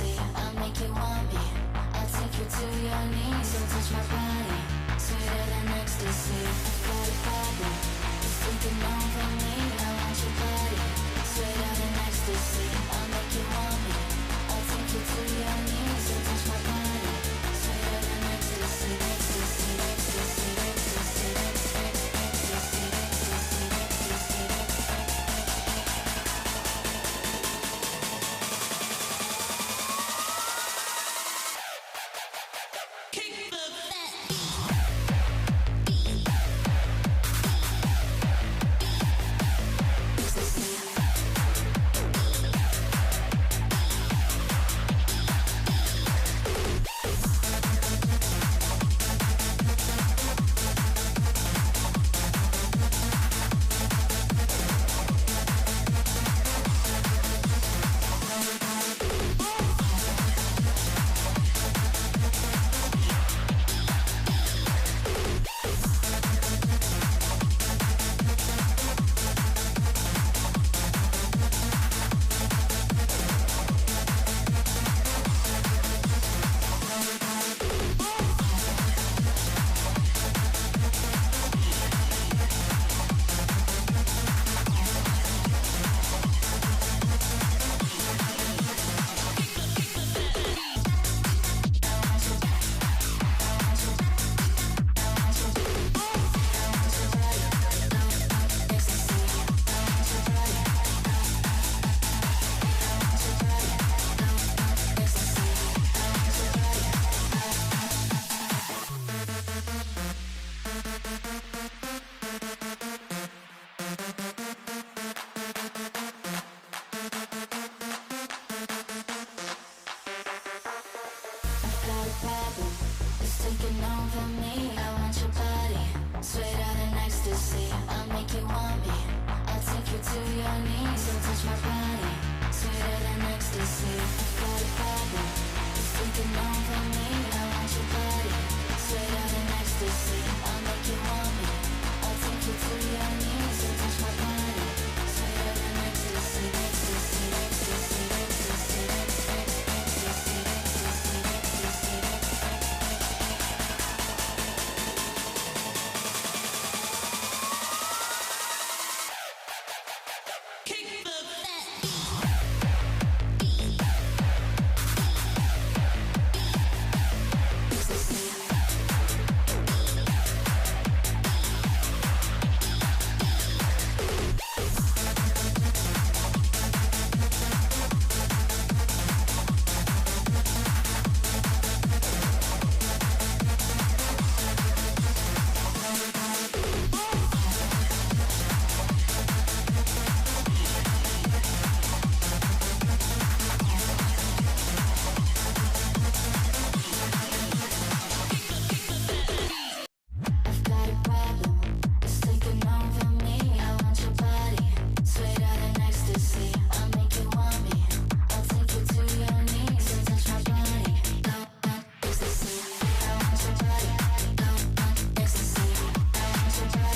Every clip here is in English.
ecstasy. I'll make you want me. I'll take you to your knees. So touch my body, sweeter than ecstasy. I've got a problem, it's taking over me. I want your body, sweeter than ecstasy. I'll make you want me. I'll take you to your knees. So touch my body, sweeter than ecstasy. Ecstasy, ecstasy, ecstasy, ecstasy, ecstasy, ecstasy, ecstasy, ecstasy. Got a problem, it's taking over me. I want your body, sweeter than ecstasy. I'll make you want me. I'll take you to your knees. So touch my body, sweeter than ecstasy. I've got a problem, it's taking over me. I want your body, sweeter than ecstasy. I'll make you want me. I'll take you to your knees. So touch my body, sweeter than ecstasy. Ecstasy, ecstasy, ecstasy, ecstasy, ecstasy, ecstasy, ecstasy, ecstasy. I've got a problem, it's taking over me. I want your body, sweeter than ecstasy. I'll make you want me. I'll take you to your knees. So touch my body, ecstasy. I want your body, ecstasy. I want your body, I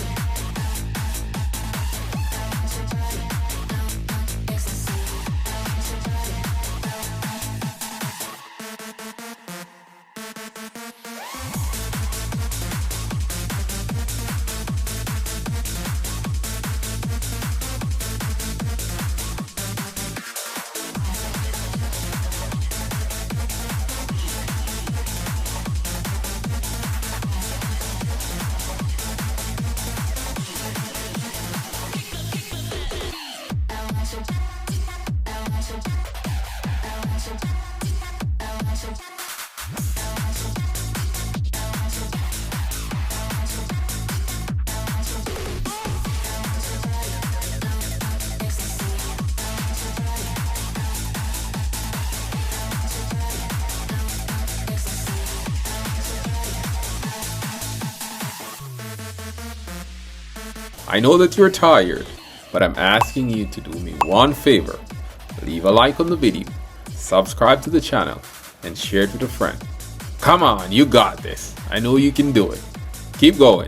want your body, ecstasy. I want your body. I know that you're tired, but I'm asking you to do me one favor. Leave a like on the video, subscribe to the channel, and share it with a friend. Come on, you got this. I know you can do it. Keep going.